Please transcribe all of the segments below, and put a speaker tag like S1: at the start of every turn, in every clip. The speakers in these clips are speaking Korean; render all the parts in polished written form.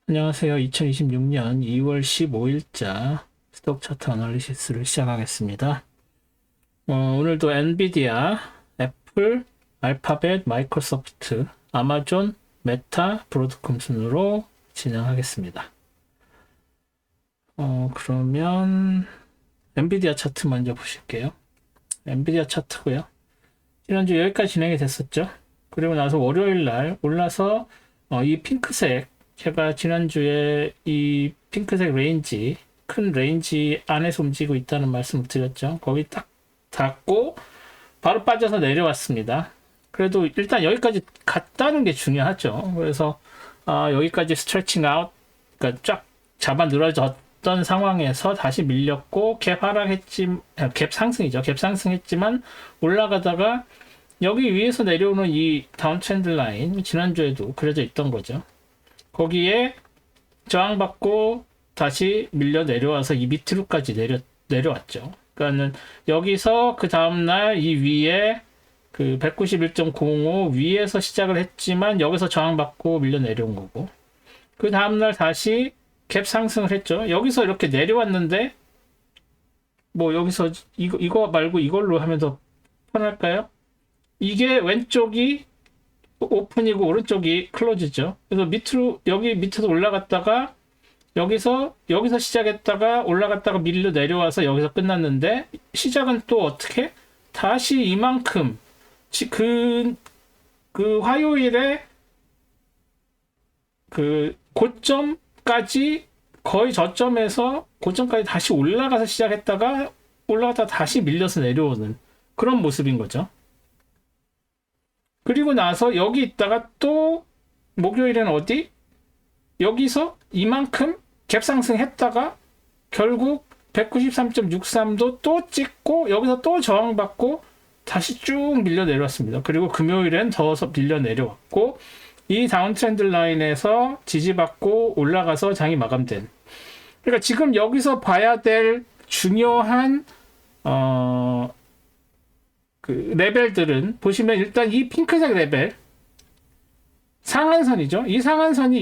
S1: 안녕하세요. 2026년 2월 15일자 스톡 차트 어널리시스를 시작하겠습니다. 오늘도 엔비디아, 애플, 알파벳, 마이크로소프트, 아마존, 메타, 브로드컴 순으로 진행하겠습니다. 그러면 엔비디아 차트 먼저 보실게요. 엔비디아 차트고요. 지난주 여기까지 진행이 됐었죠. 그리고 나서 월요일 날 올라서 이 핑크색, 제가 지난주에 이 핑크색 레인지, 큰 레인지 안에서 움직이고 있다는 말씀을 드렸죠. 거기 딱 닿고 바로 빠져서 내려왔습니다. 그래도 일단 여기까지 갔다는 게 중요하죠. 그래서 여기까지 스트레칭 아웃, 그러니까 쫙 잡아 늘어졌던 상황에서 다시 밀렸고 갭 하락했지, 갭 상승이죠. 갭 상승했지만 올라가다가 여기 위에서 내려오는 이 다운 트렌드 라인, 지난주에도 그려져 있던 거죠. 거기에 저항받고 다시 밀려 내려와서 이 밑으로까지 내려왔죠. 그러니까는 여기서 그 다음날 이 위에 그 191.05 위에서 시작을 했지만 여기서 저항받고 밀려 내려온 거고, 그 다음날 다시 갭 상승을 했죠. 여기서 이렇게 내려왔는데 뭐 여기서 이거 말고 이걸로 하면 더 편할까요? 이게 왼쪽이 오픈이고 오른쪽이 클로즈죠. 그래서 밑으로, 여기 밑에서 올라갔다가 여기서 시작했다가 올라갔다가 밀려 내려와서 여기서 끝났는데, 시작은 또 어떻게 다시 이만큼 그 화요일에 그 고점까지, 거의 저점에서 고점까지 다시 올라가서 시작했다가 올라갔다가 다시 밀려서 내려오는 그런 모습인 거죠. 그리고 나서 여기 있다가 또 목요일엔 어디? 여기서 이만큼 갭 상승했다가 결국 193.63도 또 찍고 여기서 또 저항받고 다시 쭉 밀려 내려왔습니다. 그리고 금요일엔 더 밀려 내려왔고 이 다운 트렌드 라인에서 지지받고 올라가서 장이 마감된. 그러니까 지금 여기서 봐야 될 중요한 그 레벨들은 보시면, 일단 이 핑크색 레벨 상한선이죠. 이 상한선이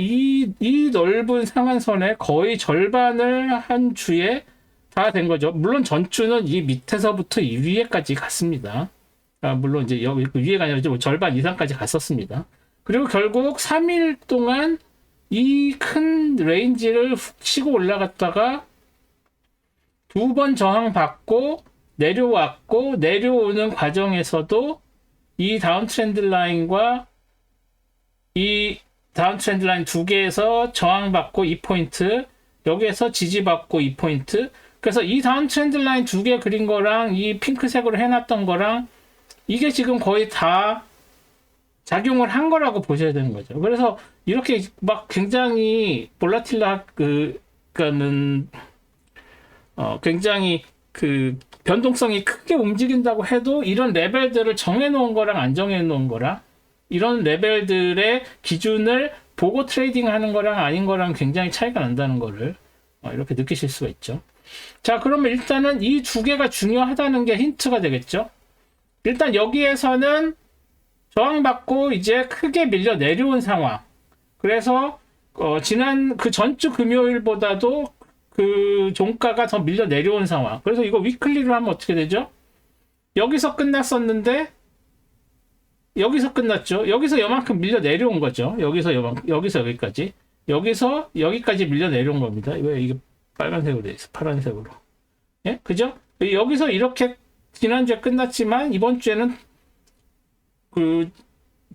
S1: 이 넓은 상한선의 거의 절반을 한 주에 다 된 거죠. 물론 전주는 이 밑에서부터 이 위에까지 갔습니다. 물론 이제 여기 위에가 아니라 뭐 절반 이상까지 갔었습니다. 그리고 결국 3일 동안 이 큰 레인지를 훅 치고 올라갔다가 두 번 저항받고 내려왔고, 내려오는 과정에서도 이 다운 트렌드 라인과 이 다운 트렌드 라인 두 개에서 저항받고 2포인트, 여기에서 지지받고 2포인트. 그래서 이 다운 트렌드 라인 두 개 그린 거랑 이 핑크색으로 해놨던 거랑 이게 지금 거의 다 작용을 한 거라고 보셔야 되는 거죠. 그래서 이렇게 막 굉장히 볼라틸라 그니까는 굉장히 그 변동성이 크게 움직인다고 해도 이런 레벨들을 정해놓은 거랑 안 정해놓은 거랑, 이런 레벨들의 기준을 보고 트레이딩 하는 거랑 아닌 거랑 굉장히 차이가 난다는 거를 이렇게 느끼실 수가 있죠. 자, 그러면 일단은 이 두 개가 중요하다는 게 힌트가 되겠죠. 일단 여기에서는 저항받고 이제 크게 밀려 내려온 상황. 그래서 지난 그 전주 금요일보다도 그 종가가 더 밀려 내려온 상황. 그래서 이거 위클리로 하면 어떻게 되죠? 여기서 끝났었는데 여기서 끝났죠. 여기서 요만큼 밀려 내려온 거죠. 여기서 여기까지. 여기서 여기까지 밀려 내려온 겁니다. 왜 이게 빨간색으로 돼 있어? 파란색으로. 예? 그죠? 여기서 이렇게 지난주에 끝났지만 이번 주에는 그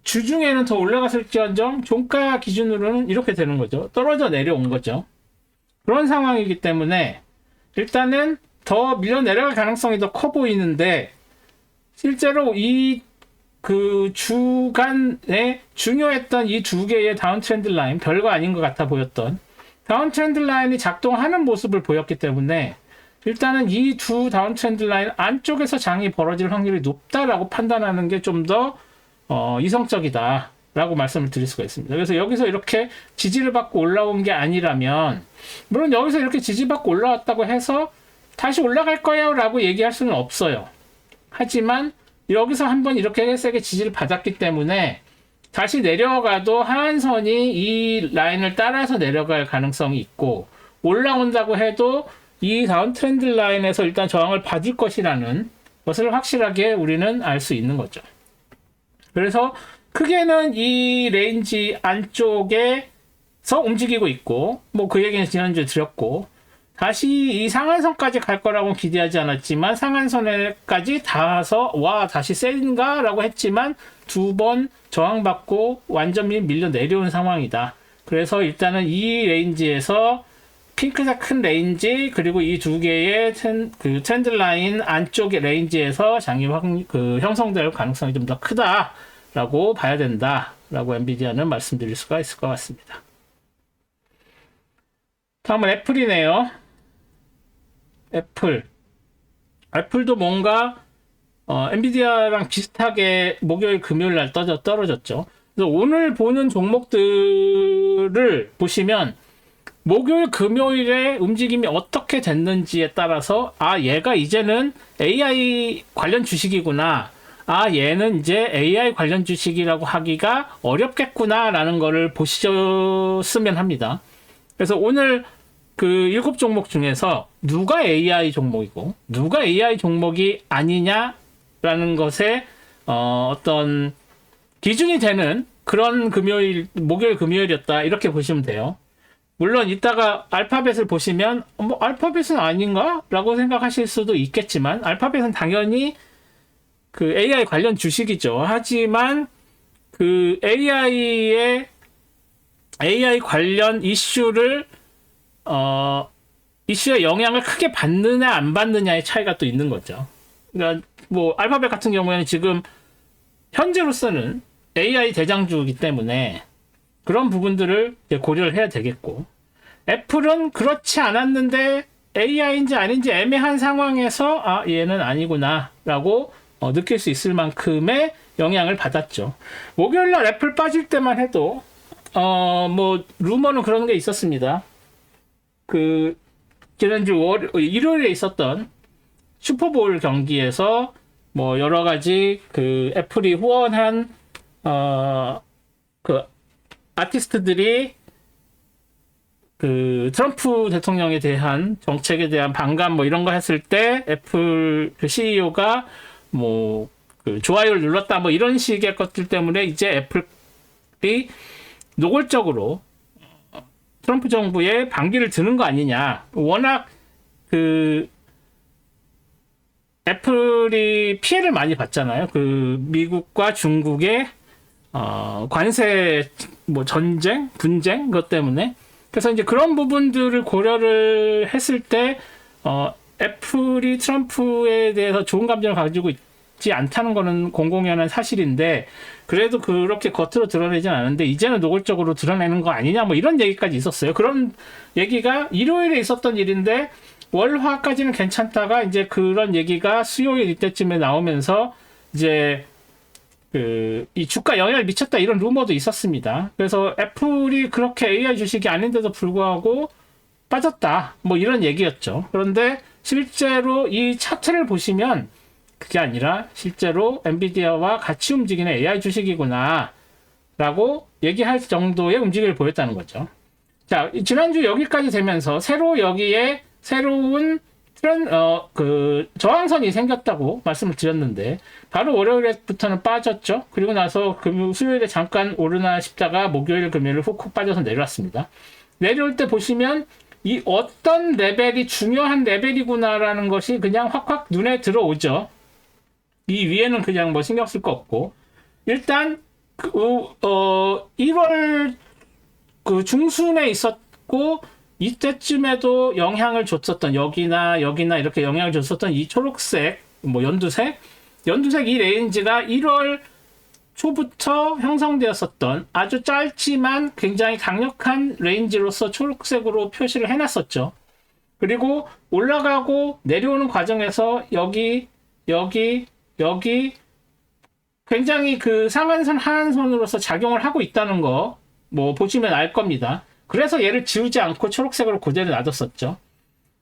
S1: 주중에는 더 올라갔을지언정 종가 기준으로는 이렇게 되는 거죠. 떨어져 내려온 거죠. 그런 상황이기 때문에 일단은 더 밀려 내려갈 가능성이 더 커 보이는데, 실제로 이 그 주간에 중요했던 이 두 개의 다운 트렌드 라인, 별거 아닌 것 같아 보였던 다운 트렌드 라인이 작동하는 모습을 보였기 때문에 일단은 이 두 다운 트렌드 라인 안쪽에서 장이 벌어질 확률이 높다라고 판단하는 게 좀 더 이성적이다 라고 말씀을 드릴 수가 있습니다. 그래서 여기서 이렇게 지지를 받고 올라온 게 아니라면, 물론 여기서 이렇게 지지받고 올라왔다고 해서 다시 올라갈 거예요 라고 얘기할 수는 없어요. 하지만 여기서 한번 이렇게 세게 지지를 받았기 때문에 다시 내려가도 하한선이 이 라인을 따라서 내려갈 가능성이 있고, 올라온다고 해도 이 다운 트렌드 라인에서 일단 저항을 받을 것이라는 것을 확실하게 우리는 알 수 있는 거죠. 그래서 크게는 이 레인지 안쪽에서 움직이고 있고, 뭐 그 얘기는 지난주에 드렸고, 다시 이 상한선까지 갈 거라고 기대하지 않았지만 상한선에까지 닿아서 와 다시 센가? 라고 했지만 두 번 저항받고 완전히 밀려 내려온 상황이다. 그래서 일단은 이 레인지에서 핑크색 큰 레인지 그리고 이 두 개의 그 트렌드 라인 안쪽의 레인지에서 장이 형성될 가능성이 좀 더 크다라고 봐야 된다라고 엔비디아는 말씀드릴 수가 있을 것 같습니다. 다음은 애플이네요. 애플도 뭔가 엔비디아랑 비슷하게 목요일 금요일 날 떨어졌죠. 그래서 오늘 보는 종목들을 보시면 목요일 금요일에 움직임이 어떻게 됐는지에 따라서 얘가 이제는 AI 관련 주식이구나, 얘는 이제 AI 관련 주식이라고 하기가 어렵겠구나 라는 거를 보셨으면 합니다. 그래서 오늘 그 7종목 중에서 누가 AI 종목이고 누가 AI 종목이 아니냐라는 것에 어떤 기준이 되는 그런 목요일 금요일이었다 이렇게 보시면 돼요. 물론 이따가 알파벳을 보시면 뭐 알파벳은 아닌가? 라고 생각하실 수도 있겠지만 알파벳은 당연히 그 AI 관련 주식이죠. 하지만 그 AI 관련 이슈의 영향을 크게 받느냐 안 받느냐의 차이가 또 있는 거죠. 그러니까 뭐 알파벳 같은 경우에는 지금 현재로서는 AI 대장주이기 때문에 그런 부분들을 고려를 해야 되겠고, 애플은 그렇지 않았는데 AI인지 아닌지 애매한 상황에서 얘는 아니구나 라고 느낄 수 있을 만큼의 영향을 받았죠. 목요일날 애플 빠질 때만 해도 뭐 루머는 그런 게 있었습니다. 그 지난주 일요일에 있었던 슈퍼볼 경기에서 뭐 여러 가지 그 애플이 후원한 그 아티스트들이 그 트럼프 대통령에 대한 정책에 대한 반감 뭐 이런 거 했을 때 애플 그 CEO가 뭐 그 좋아요를 눌렀다 뭐 이런 식의 것들 때문에 이제 애플이 노골적으로 트럼프 정부에 반기를 드는 거 아니냐. 워낙 그 애플이 피해를 많이 봤잖아요. 그 미국과 중국의 관세 뭐 전쟁, 분쟁 것 때문에. 그래서 이제 그런 부분들을 고려를 했을 때 애플이 트럼프에 대해서 좋은 감정을 가지고 있지 않다는 거는 공공연한 사실인데, 그래도 그렇게 겉으로 드러내진 않은데 이제는 노골적으로 드러내는 거 아니냐 뭐 이런 얘기까지 있었어요. 그런 얘기가 일요일에 있었던 일인데 월화까지는 괜찮다가 이제 그런 얘기가 수요일 이때쯤에 나오면서 이제 이 주가 영향을 미쳤다 이런 루머도 있었습니다. 그래서 애플이 그렇게 AI 주식이 아닌데도 불구하고 빠졌다 뭐 이런 얘기였죠. 그런데 실제로 이 차트를 보시면 그게 아니라 실제로 엔비디아와 같이 움직이는 AI 주식이구나 라고 얘기할 정도의 움직임을 보였다는 거죠. 자, 지난주 여기까지 되면서 여기에 새로운 그 저항선이 생겼다고 말씀을 드렸는데 바로 월요일부터는 빠졌죠. 그리고 나서 수요일에 잠깐 오르나 싶다가 목요일 금요일 훅훅 빠져서 내려왔습니다. 내려올 때 보시면 이 어떤 레벨이 중요한 레벨이구나라는 것이 그냥 확확 눈에 들어오죠. 이 위에는 그냥 뭐 신경 쓸 거 없고, 일단 1월 그 중순에 있었고 이때쯤에도 영향을 줬었던 여기나 이렇게 영향을 줬었던 이 초록색 뭐 연두색 이 레인지가 1월 초부터 형성되었었던 아주 짧지만 굉장히 강력한 레인지로서 초록색으로 표시를 해놨었죠. 그리고 올라가고 내려오는 과정에서 여기 굉장히 그 상한선 하한선으로서 작용을 하고 있다는 거 뭐 보시면 알 겁니다. 그래서 얘를 지우지 않고 초록색으로 그대로 놔뒀었죠.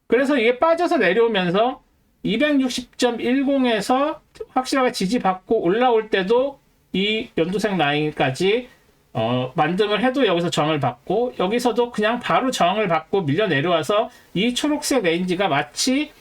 S1: 그래서 이게 빠져서 내려오면서 260.10에서 확실하게 지지받고 올라올 때도 이 연두색 라인까지 만등을 해도 여기서 저항을 받고, 여기서도 그냥 바로 저항을 받고 밀려 내려와서 이 초록색 레인지가 마치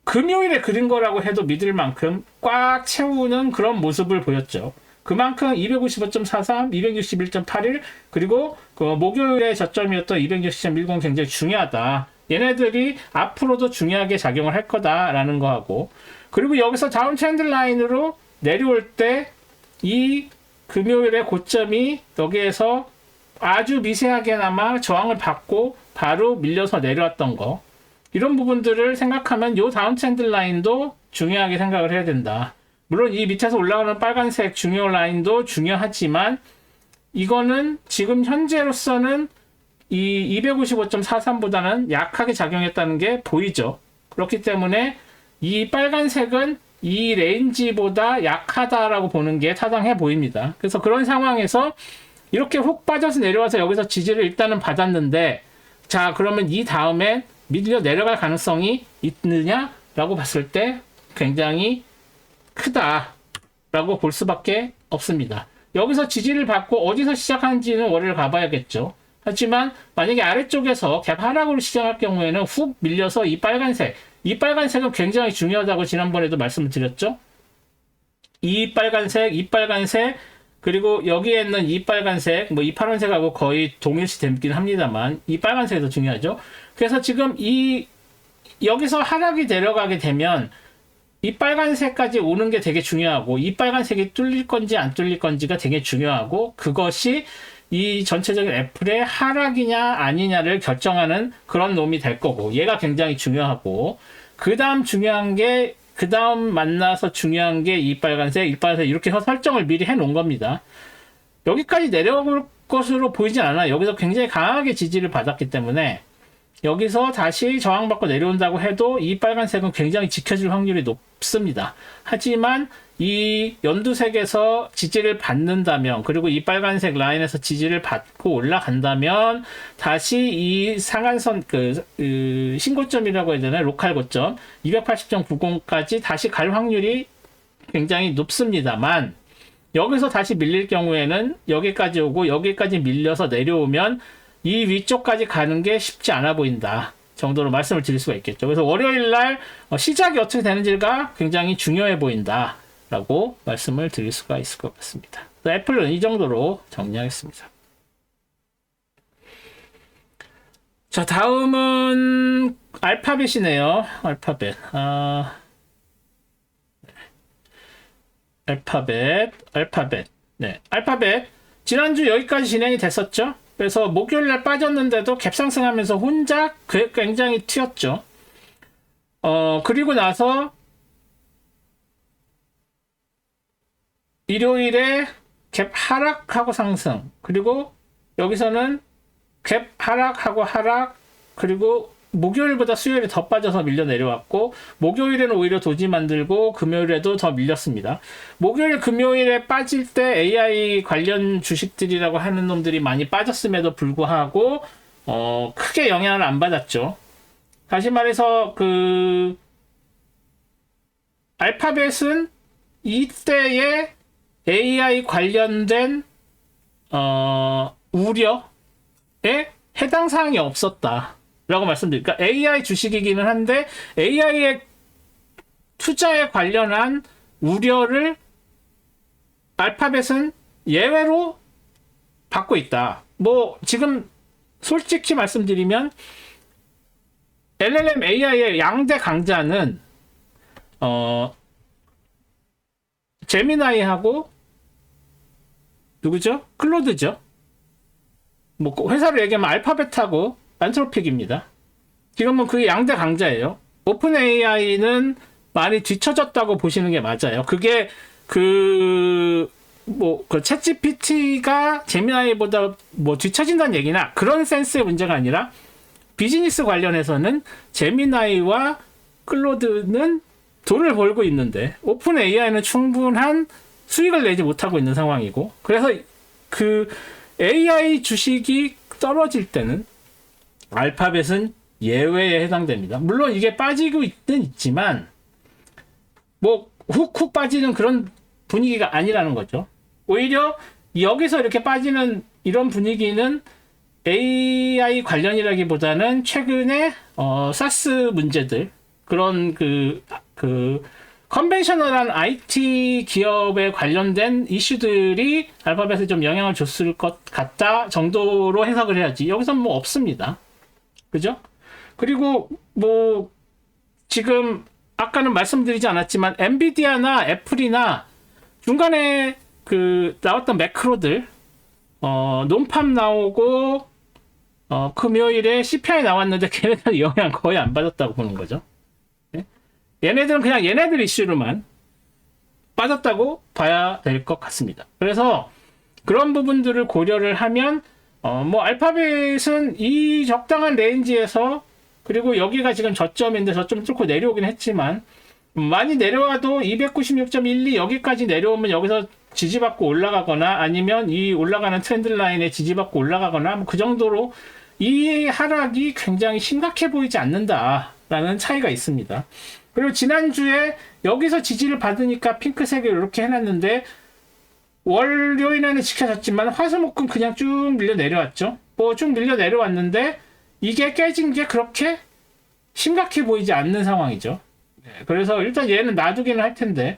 S1: 금요일에 그린 거라고 해도 믿을 만큼 꽉 채우는 그런 모습을 보였죠. 그만큼 255.43, 261.81, 그리고 그 목요일에 저점이었던 260.10 굉장히 중요하다. 얘네들이 앞으로도 중요하게 작용을 할 거다라는 거하고, 그리고 여기서 다운 트렌드 라인으로 내려올 때 이 금요일의 고점이 여기에서 아주 미세하게나마 저항을 받고 바로 밀려서 내려왔던 거, 이런 부분들을 생각하면 요 다운 트렌드 라인도 중요하게 생각을 해야 된다. 물론 이 밑에서 올라가는 빨간색 중요 라인도 중요하지만 이거는 지금 현재로서는 이 255.43보다는 약하게 작용했다는 게 보이죠. 그렇기 때문에 이 빨간색은 이 레인지보다 약하다라고 보는 게 타당해 보입니다. 그래서 그런 상황에서 이렇게 훅 빠져서 내려와서 여기서 지지를 일단은 받았는데, 자, 그러면 이 다음에 밀려 내려갈 가능성이 있느냐라고 봤을 때 굉장히 크다라고 볼 수밖에 없습니다. 여기서 지지를 받고 어디서 시작하는지는 월요일 가봐야겠죠. 하지만 만약에 아래쪽에서 갭 하락으로 시작할 경우에는 훅 밀려서 이 빨간색은 굉장히 중요하다고 지난번에도 말씀을 드렸죠. 이 빨간색, 그리고 여기에 있는 이 빨간색, 뭐 이 파란색하고 거의 동일시 되긴 합니다만 이 빨간색이 더 중요하죠. 그래서 지금 여기서 하락이 내려가게 되면 이 빨간색까지 오는 게 되게 중요하고, 이 빨간색이 뚫릴 건지 안 뚫릴 건지가 되게 중요하고, 그것이 이 전체적인 애플의 하락이냐 아니냐를 결정하는 그런 놈이 될 거고, 얘가 굉장히 중요하고, 그 다음 만나서 중요한 게 이 빨간색 이렇게 해서 설정을 미리 해 놓은 겁니다. 여기까지 내려올 것으로 보이진 않아요. 여기서 굉장히 강하게 지지를 받았기 때문에 여기서 다시 저항받고 내려온다고 해도 이 빨간색은 굉장히 지켜질 확률이 높습니다. 하지만 이 연두색에서 지지를 받는다면, 그리고 이 빨간색 라인에서 지지를 받고 올라간다면 다시 이 상한선 신고점이라고 해야 되나요? 로컬 고점 280.90까지 다시 갈 확률이 굉장히 높습니다만, 여기서 다시 밀릴 경우에는 여기까지 오고 여기까지 밀려서 내려오면 이 위쪽까지 가는 게 쉽지 않아 보인다 정도로 말씀을 드릴 수가 있겠죠. 그래서 월요일날 시작이 어떻게 되는지가 굉장히 중요해 보인다 라고 말씀을 드릴 수가 있을 것 같습니다. 애플은 이 정도로 정리하겠습니다. 자, 다음은 알파벳이네요. 알파벳. 네, 알파벳. 지난주 여기까지 진행이 됐었죠. 그래서 목요일날 빠졌는데도 갭상승하면서 혼자 굉장히 튀었죠. 그리고 나서 일요일에 갭 하락하고 상승, 그리고 여기서는 갭 하락하고 하락, 그리고 목요일보다 수요일에 더 빠져서 밀려 내려왔고, 목요일에는 오히려 도지 만들고 금요일에도 더 밀렸습니다. 목요일 금요일에 빠질 때 AI 관련 주식들이라고 하는 놈들이 많이 빠졌음에도 불구하고 크게 영향을 안 받았죠. 다시 말해서 알파벳은 이때의 AI 관련된 우려에 해당 사항이 없었다 라고 말씀드릴까. AI 주식이기는 한데 AI의 투자에 관련한 우려를 알파벳은 예외로 받고 있다. 뭐 지금 솔직히 말씀드리면 LLM AI의 양대 강자는 제미나이하고 누구죠? 클로드죠. 뭐 회사로 얘기하면 알파벳하고 안트로픽입니다. 지금은 그게 양대 강자예요. 오픈 AI는 많이 뒤처졌다고 보시는 게 맞아요. 그게 챗 GPT가 제미나이보다 뒤처진다는 얘기나 그런 센스의 문제가 아니라, 비즈니스 관련해서는 제미나이와 클로드는 돈을 벌고 있는데 오픈 AI는 충분한 수익을 내지 못하고 있는 상황이고, 그래서 AI 주식이 떨어질 때는 알파벳은 예외에 해당됩니다. 물론 이게 빠지고 있지만 훅훅 빠지는 그런 분위기가 아니라는 거죠. 오히려 여기서 이렇게 빠지는 이런 분위기는 AI 관련이라기보다는 최근에 사스 문제들, 그런 컨벤셔널한 IT 기업에 관련된 이슈들이 알파벳에 좀 영향을 줬을 것 같다 정도로 해석을 해야지. 여기선 뭐 없습니다. 그죠? 그리고 뭐 지금 아까는 말씀드리지 않았지만 엔비디아나 애플이나 중간에 나왔던 매크로들, 논팜 나오고 금요일에 CPI 나왔는데 걔네들은 영향 거의 안 받았다고 보는 거죠. 얘네들은 그냥 얘네들 이슈로만 빠졌다고 봐야 될 것 같습니다. 그래서 그런 부분들을 고려를 하면 뭐 알파벳은 이 적당한 레인지에서, 그리고 여기가 지금 저점인데 저점 뚫고 내려오긴 했지만 많이 내려와도 296.12 여기까지 내려오면 여기서 지지받고 올라가거나 아니면 이 올라가는 트렌드 라인에 지지받고 올라가거나 뭐 그 정도로 이 하락이 굉장히 심각해 보이지 않는다라는 차이가 있습니다. 그리고 지난주에 여기서 지지를 받으니까 핑크색을 이렇게 해놨는데 월요일에는 지켜졌지만 화수목금 그냥 쭉 밀려 내려왔죠. 뭐 쭉 밀려 내려왔는데 이게 깨진 게 그렇게 심각해 보이지 않는 상황이죠. 그래서 일단 얘는 놔두기는 할 텐데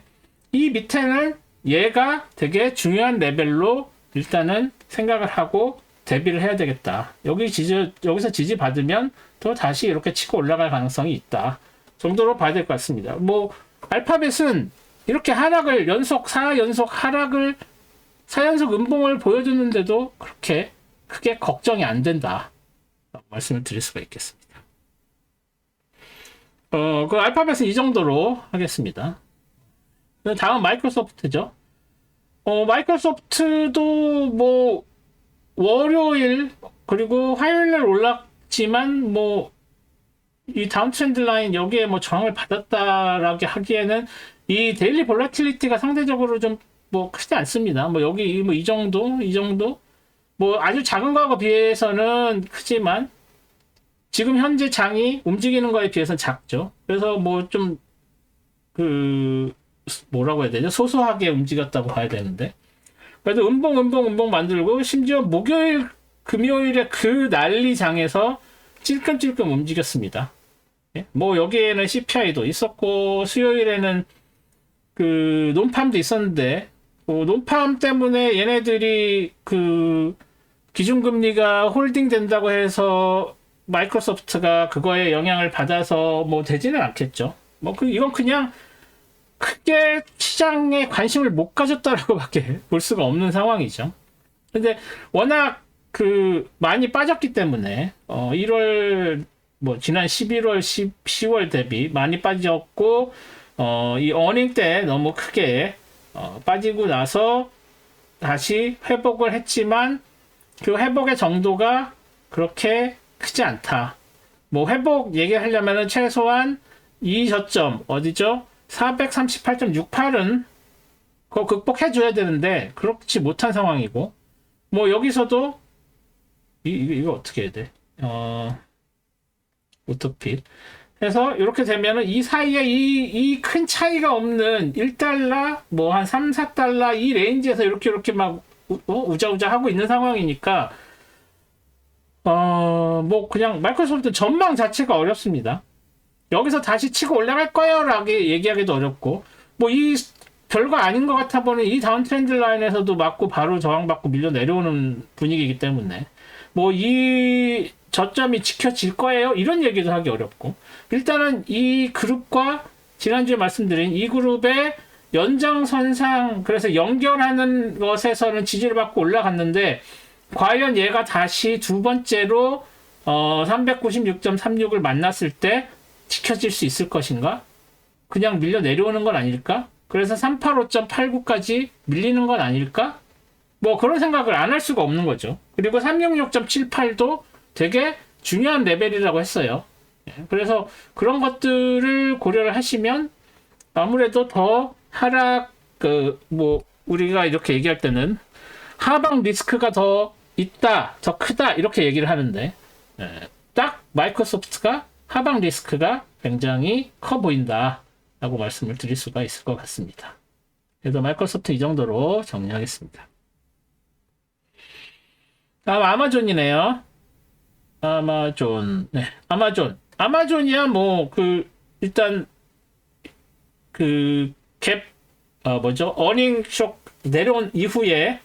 S1: 이 밑에는 얘가 되게 중요한 레벨로 일단은 생각을 하고 대비를 해야 되겠다. 여기서 지지 받으면 또 다시 이렇게 치고 올라갈 가능성이 있다 정도로 봐야 될 것 같습니다. 뭐 알파벳은 이렇게 하락을 4연속 하락을 4연속 음봉을 보여주는데도 그렇게 크게 걱정이 안 된다 말씀을 드릴 수가 있겠습니다. 그 알파벳은 이 정도로 하겠습니다. 다음 마이크로소프트죠. 마이크로소프트도 뭐 월요일 그리고 화요일날 올랐지만 뭐 이 다운 트렌드 라인 여기에 뭐 저항을 받았다라고 하기에는 이 데일리 볼라틸리티가 상대적으로 좀 뭐 크지 않습니다. 뭐 여기 뭐 이 정도 뭐 아주 작은 거하고 비해서는 크지만 지금 현재 장이 움직이는 거에 비해서는 작죠. 그래서 뭐 좀 뭐라고 해야 되죠? 소소하게 움직였다고 봐야 되는데 그래도 음봉 만들고 심지어 목요일 금요일에 그 난리장에서 찔끔찔끔 움직였습니다. 예? 뭐 여기에는 CPI도 있었고 수요일에는 논팜도 있었는데 논팜 때문에 얘네들이 기준금리가 홀딩 된다고 해서 마이크로소프트가 그거에 영향을 받아서 뭐 되지는 않겠죠. 뭐 이건 그냥 크게 시장에 관심을 못 가졌다라고밖에 볼 수가 없는 상황이죠. 근데 워낙 많이 빠졌기 때문에 1월 뭐 지난 11월 10월 대비 많이 빠졌고 이 어닝 때 너무 크게 빠지고 나서 다시 회복을 했지만 그 회복의 정도가 그렇게 크지 않다. 뭐 회복 얘기하려면은 최소한 이 저점 어디죠? 438.68은 그거 극복해줘야 되는데 그렇지 못한 상황이고 뭐 여기서도 이거 어떻게 해야 돼? 오토필 해서 이렇게 되면은 이 사이에 이 큰 차이가 없는 1달러 뭐 한 3, 4달러 이 레인지에서 이렇게 막 우자우자 하고 있는 상황이니까 뭐 그냥 마이크로소프트 전망 자체가 어렵습니다. 여기서 다시 치고 올라갈 거예요 라고 얘기하기도 어렵고 뭐 이 별거 아닌 것 같아 보니 이 다운 트렌드 라인에서도 맞고 바로 저항받고 밀려 내려오는 분위기이기 때문에 뭐 이 저점이 지켜질 거예요 이런 얘기도 하기 어렵고 일단은 이 그룹과 지난주에 말씀드린 이 그룹의 연장선상 그래서 연결하는 것에서는 지지를 받고 올라갔는데 과연 얘가 다시 두 번째로 396.36을 만났을 때 지켜질 수 있을 것인가? 그냥 밀려 내려오는 건 아닐까? 그래서 385.89까지 밀리는 건 아닐까? 뭐 그런 생각을 안 할 수가 없는 거죠. 그리고 366.78도 되게 중요한 레벨이라고 했어요. 그래서 그런 것들을 고려를 하시면 아무래도 더 하락 뭐 우리가 이렇게 얘기할 때는 하방 리스크가 더 있다, 더 크다 이렇게 얘기를 하는데 딱 마이크로소프트가 하방 리스크가 굉장히 커 보인다 라고 말씀을 드릴 수가 있을 것 같습니다. 그래서 마이크로소프트 이 정도로 정리하겠습니다. 다음 아마존이네요. 아마존. 네. 아마존이야 뭐 일단 갭 뭐죠? 어닝 쇼 내려온 이후에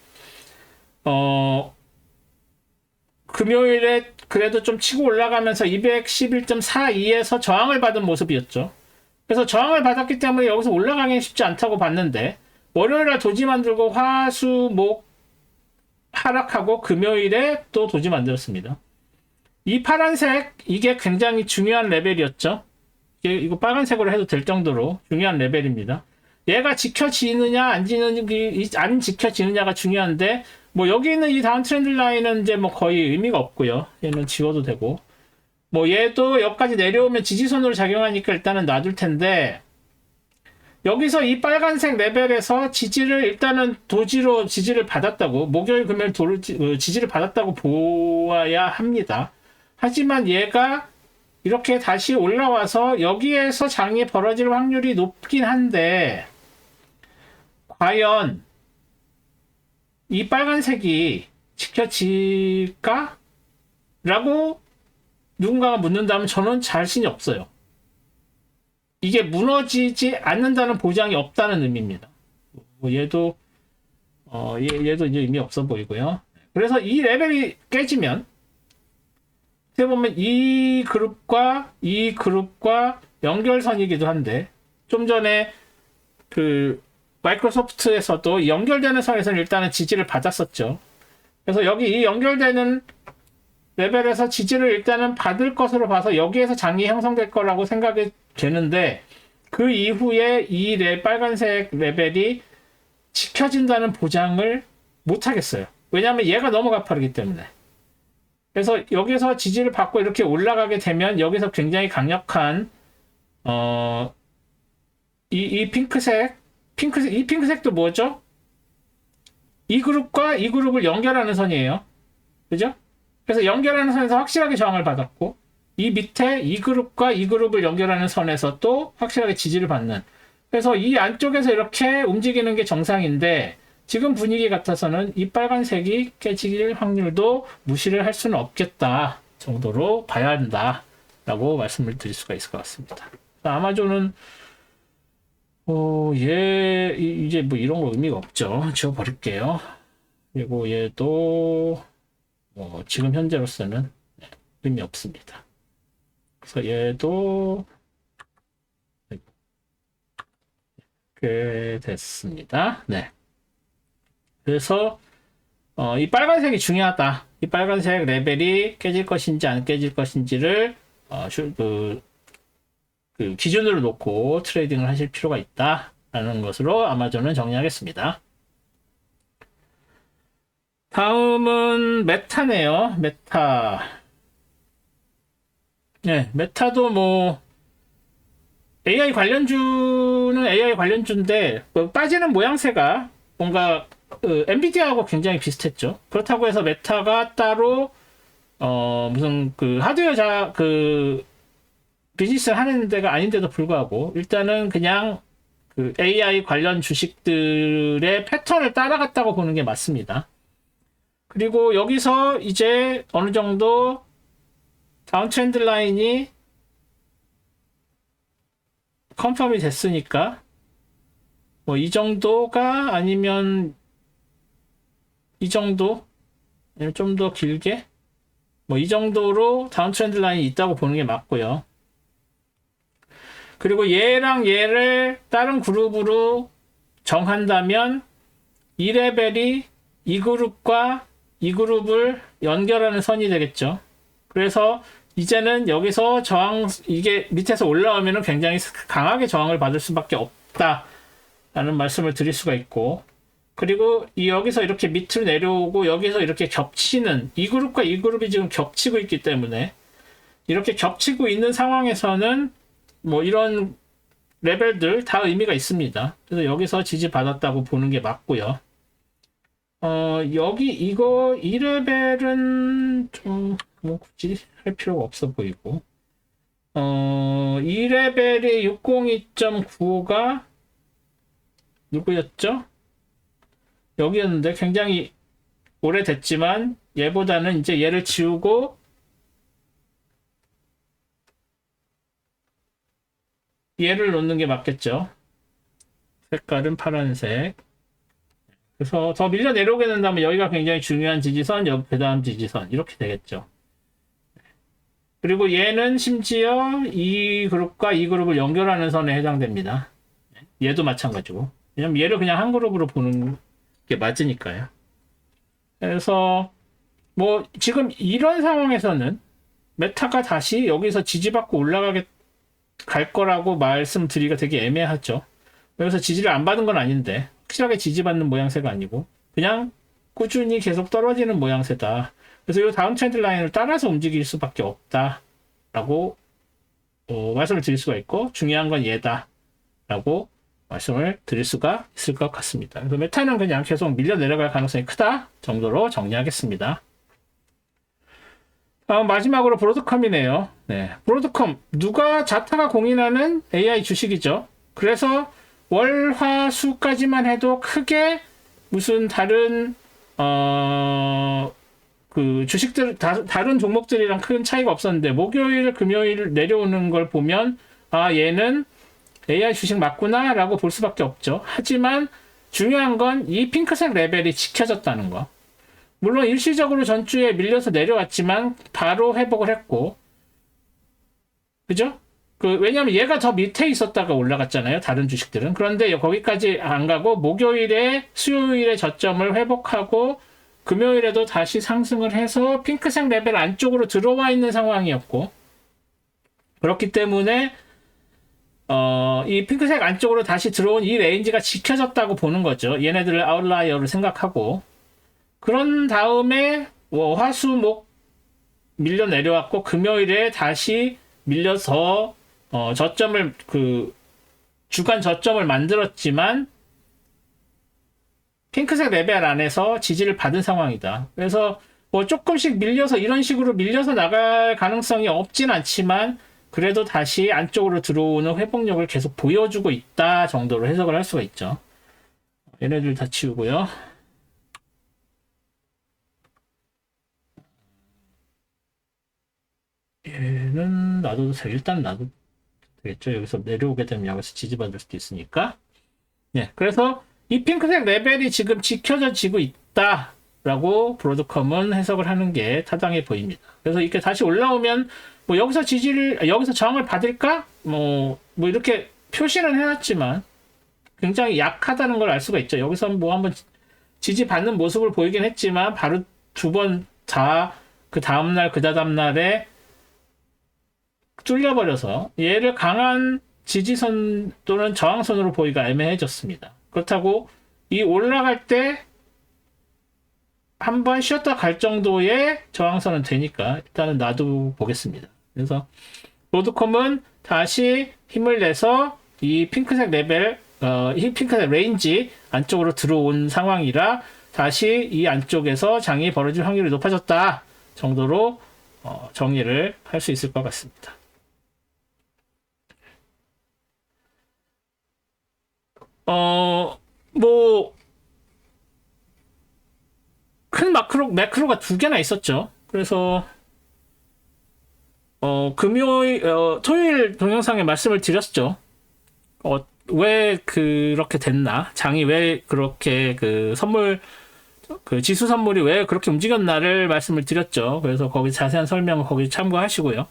S1: 금요일에 그래도 좀 치고 올라가면서 211.42에서 저항을 받은 모습이었죠. 그래서 저항을 받았기 때문에 여기서 올라가기는 쉽지 않다고 봤는데 월요일에 도지 만들고 화, 수, 목 하락하고 금요일에 또 도지 만들었습니다. 이 파란색 이게 굉장히 중요한 레벨이었죠. 이거 빨간색으로 해도 될 정도로 중요한 레벨입니다. 얘가 지켜지느냐 안 지켜지느냐가 중요한데 뭐 여기 있는 이 다운 트렌드 라인은 이제 뭐 거의 의미가 없고요. 얘는 지워도 되고 뭐 얘도 여기까지 내려오면 지지선으로 작용하니까 일단은 놔둘 텐데 여기서 이 빨간색 레벨에서 지지를 일단은 도지로 지지를 받았다고 목요일 금요일 지지를 받았다고 보아야 합니다. 하지만 얘가 이렇게 다시 올라와서 여기에서 장이 벌어질 확률이 높긴 한데 과연 이 빨간색이 지켜질까? 라고 누군가가 묻는다면 저는 자신이 없어요. 이게 무너지지 않는다는 보장이 없다는 의미입니다. 얘도 얘도 이제 의미 없어 보이고요. 그래서 이 레벨이 깨지면 어떻게 보면 이 그룹과 연결선이기도 한데 좀 전에 마이크로소프트에서도 연결되는 선에서는 일단은 지지를 받았었죠. 그래서 여기 이 연결되는 레벨에서 지지를 일단은 받을 것으로 봐서 여기에서 장이 형성될 거라고 생각이 되는데 그 이후에 이 빨간색 레벨이 지켜진다는 보장을 못 하겠어요. 왜냐하면 얘가 너무 가파르기 때문에. 그래서 여기서 지지를 받고 이렇게 올라가게 되면 여기서 굉장히 강력한 이 핑크색도 뭐죠? 이 그룹과 이 그룹을 연결하는 선이에요. 그죠? 그래서 연결하는 선에서 확실하게 저항을 받았고 이 밑에 이 그룹과 이 그룹을 연결하는 선에서 또 확실하게 지지를 받는. 그래서 이 안쪽에서 이렇게 움직이는 게 정상인데 지금 분위기 같아서는 이 빨간색이 깨질 확률도 무시를 할 수는 없겠다 정도로 봐야 한다라고 말씀을 드릴 수가 있을 것 같습니다. 아마존은 얘 이제 뭐 이런 거 의미가 없죠. 지워버릴게요. 그리고 얘도 지금 현재로서는 의미 없습니다. 그래서 얘도 이렇게 됐습니다. 네. 그래서 이 빨간색이 중요하다. 이 빨간색 레벨이 깨질 것인지 안 깨질 것인지를 기준으로 놓고 트레이딩을 하실 필요가 있다라는 것으로 아마존은 정리하겠습니다. 다음은 메타네요. 메타. 네, 메타도 뭐 AI 관련주는 AI 관련주인데 빠지는 모양새가 뭔가 엔비디아하고 굉장히 비슷했죠. 그렇다고 해서 메타가 따로 무슨 하드웨어 비즈니스를 하는 데가 아닌데도 불구하고 일단은 그냥 AI 관련 주식들의 패턴을 따라갔다고 보는 게 맞습니다. 그리고 여기서 이제 어느 정도 다운 트렌드 라인이 컨펌이 됐으니까 뭐 이 정도가 아니면 이 정도 아니면 좀 더 길게 뭐 이 정도로 다운 트렌드 라인이 있다고 보는 게 맞고요. 그리고 얘랑 얘를 다른 그룹으로 정한다면 이 레벨이 이 그룹과 이 그룹을 연결하는 선이 되겠죠. 그래서 이제는 여기서 이게 밑에서 올라오면 굉장히 강하게 저항을 받을 수밖에 없다라는 말씀을 드릴 수가 있고, 그리고 여기서 이렇게 밑으로 내려오고 여기서 이렇게 겹치는 이 그룹과 이 그룹이 지금 겹치고 있기 때문에 이렇게 겹치고 있는 상황에서는 뭐 이런 레벨들 다 의미가 있습니다. 그래서 여기서 지지받았다고 보는 게 맞고요. 여기 이 레벨은 좀 뭐 굳이 할 필요가 없어 보이고, 이 레벨이 602.95가 누구였죠? 여기였는데 굉장히 오래됐지만 얘보다는 이제 얘를 지우고 얘를 놓는 게 맞겠죠. 색깔은 파란색. 그래서 더 밀려 내려오게 된다면 여기가 굉장히 중요한 지지선, 여기 그 다음 지지선 이렇게 되겠죠. 그리고 얘는 심지어 이 그룹과 이 그룹을 연결하는 선에 해당됩니다. 얘도 마찬가지고. 왜냐면 얘를 그냥 한 그룹으로 보는 게 맞으니까요. 그래서 뭐 지금 이런 상황에서는 메타가 다시 여기서 지지받고 올라가게 갈 거라고 말씀드리기가 되게 애매하죠. 여기서 지지를 안 받은 건 아닌데 확실하게 지지받는 모양새가 아니고 그냥 꾸준히 계속 떨어지는 모양새다. 그래서 이 다음 트렌드 라인을 따라서 움직일 수밖에 없다라고 말씀을 드릴 수가 있고 중요한 건 얘다라고 말씀을 드릴 수가 있을 것 같습니다. 그래서 메타는 그냥 계속 밀려 내려갈 가능성이 크다 정도로 정리하겠습니다. 마지막으로 브로드컴이네요. 네, 브로드컴 누가 자타가 공인하는 AI 주식이죠. 그래서 월, 화, 수까지만 해도 크게 무슨 다른 그 주식들 다른 종목들이랑 큰 차이가 없었는데 목요일, 금요일 내려오는 걸 보면 얘는 AI 주식 맞구나라고 볼 수밖에 없죠. 하지만 중요한 건 이 핑크색 레벨이 지켜졌다는 거. 물론 일시적으로 전주에 밀려서 내려왔지만 바로 회복을 했고, 그죠? 왜냐면 얘가 더 밑에 있었다가 올라갔잖아요. 다른 주식들은. 그런데 거기까지 안 가고 목요일에 수요일에 저점을 회복하고 금요일에도 다시 상승을 해서 핑크색 레벨 안쪽으로 들어와 있는 상황이었고, 그렇기 때문에 이 핑크색 안쪽으로 다시 들어온 이 레인지가 지켜졌다고 보는 거죠. 얘네들을 아웃라이어로 생각하고. 그런 다음에 화수목 밀려 내려왔고 금요일에 다시 밀려서 저점을 주간 저점을 만들었지만 핑크색 레벨 안에서 지지를 받은 상황이다. 그래서 조금씩 밀려서 이런 식으로 밀려서 나갈 가능성이 없진 않지만 그래도 다시 안쪽으로 들어오는 회복력을 계속 보여주고 있다 정도로 해석을 할 수가 있죠. 얘네들 다 치우고요. 얘는 놔둬도 일단 놔둬도 되겠죠. 여기서 내려오게 되면 여기서 지지받을 수도 있으니까. 네, 그래서 이 핑크색 레벨이 지금 지켜져지고 있다라고 브로드컴은 해석을 하는 게 타당해 보입니다. 그래서 이렇게 다시 올라오면 여기서 여기서 저항을 받을까? 이렇게 표시는 해놨지만 굉장히 약하다는 걸 알 수가 있죠. 여기서 한번 지지받는 모습을 보이긴 했지만 바로 두 번 다 그 다음날 그 다음날에 뚫려버려서 얘를 강한 지지선 또는 저항선으로 보기가 애매해졌습니다. 그렇다고 이 올라갈 때 한번 쉬었다 갈 정도의 저항선은 되니까 일단은 놔두고 보겠습니다. 그래서 브로드컴은 다시 힘을 내서 이 핑크색 레벨, 이 핑크색 레인지 안쪽으로 들어온 상황이라 다시 이 안쪽에서 장이 벌어질 확률이 높아졌다 정도로 정리를 할 수 있을 것 같습니다. 큰 매크로가 두 개나 있었죠. 그래서 토요일 동영상에 말씀을 드렸죠. 왜 그렇게 됐나? 장이 왜 그렇게 지수 선물이 왜 그렇게 움직였나를 말씀을 드렸죠. 그래서 거기 자세한 설명은 거기 참고하시고요.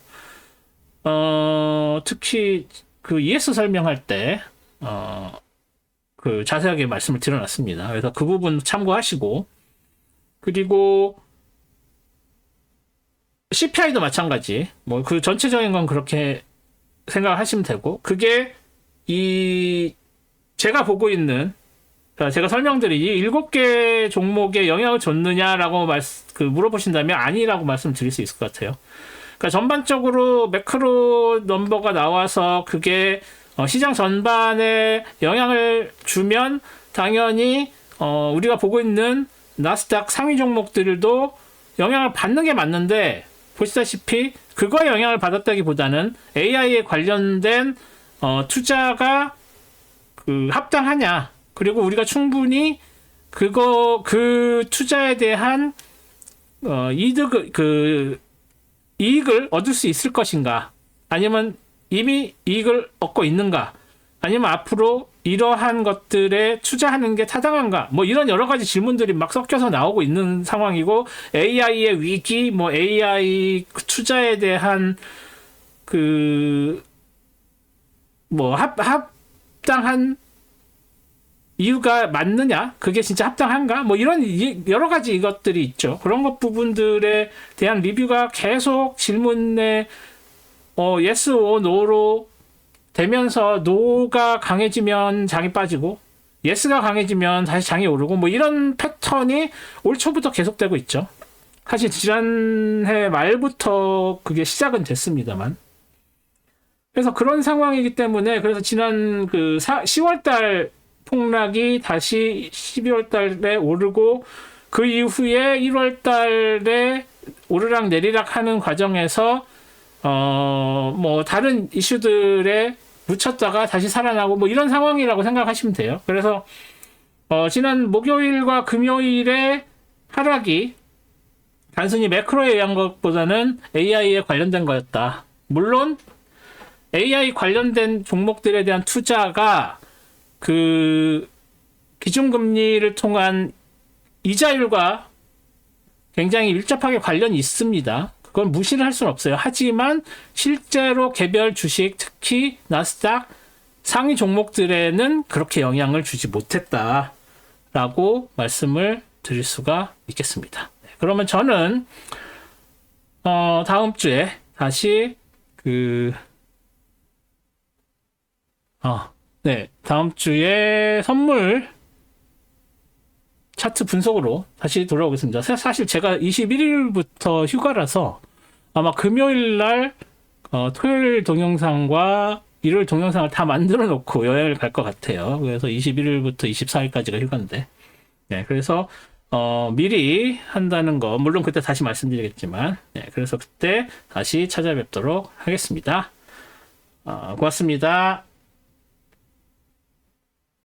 S1: 특히 ES 설명할 때, 자세하게 말씀을 드려놨습니다. 그래서 그 부분 참고하시고, 그리고 CPI도 마찬가지. 전체적인 건 그렇게 생각하시면 되고, 그게 제가 보고 있는, 제가 설명드린 이 7개 종목에 영향을 줬느냐라고 물어보신다면 아니라고 말씀드릴 수 있을 것 같아요. 그러니까 전반적으로 매크로 넘버가 나와서 그게 시장 전반에 영향을 주면 당연히 우리가 보고 있는 나스닥 상위 종목들도 영향을 받는 게 맞는데 보시다시피 그거에 영향을 받았다기보다는 AI에 관련된 투자가 합당하냐 그리고 우리가 충분히 그 투자에 대한 이익을 얻을 수 있을 것인가? 아니면 이미 이익을 얻고 있는가? 아니면 앞으로 이러한 것들에 투자하는 게 타당한가? 뭐 이런 여러 가지 질문들이 막 섞여서 나오고 있는 상황이고, AI의 위기, 뭐 AI 투자에 대한 합당한 이유가 맞느냐? 그게 진짜 합당한가? 뭐 이런 여러 가지 이것들이 있죠. 그런 것 부분들에 대한 리뷰가 계속 질문에 yes or no로 되면서 no가 강해지면 장이 빠지고 yes가 강해지면 다시 장이 오르고 뭐 이런 패턴이 올 초부터 계속되고 있죠. 사실 지난해 말부터 그게 시작은 됐습니다만. 그래서 그런 상황이기 때문에 그래서 지난 10월달 폭락이 다시 12월 달에 오르고 그 이후에 1월 달에 오르락 내리락 하는 과정에서 뭐 다른 이슈들에 묻혔다가 다시 살아나고 뭐 이런 상황이라고 생각하시면 돼요. 그래서 지난 목요일과 금요일에 하락이 단순히 매크로에 의한 것보다는 AI에 관련된 거였다. 물론 AI 관련된 종목들에 대한 투자가 기준금리를 통한 이자율과 굉장히 밀접하게 관련이 있습니다. 그건 무시를 할 수는 없어요. 하지만 실제로 개별 주식, 특히 나스닥 상위 종목들에는 그렇게 영향을 주지 못했다라고 말씀을 드릴 수가 있겠습니다. 그러면 저는 다음 주에 다시 다음 주에 선물 차트 분석으로 다시 돌아오겠습니다. 사실 제가 21일부터 휴가라서 아마 금요일 날 토요일 동영상과 일요일 동영상을 다 만들어 놓고 여행을 갈 것 같아요. 그래서 21일부터 24일까지가 휴가인데. 네, 그래서 미리 한다는 거 물론 그때 다시 말씀드리겠지만, 네, 그래서 그때 다시 찾아뵙도록 하겠습니다. 고맙습니다.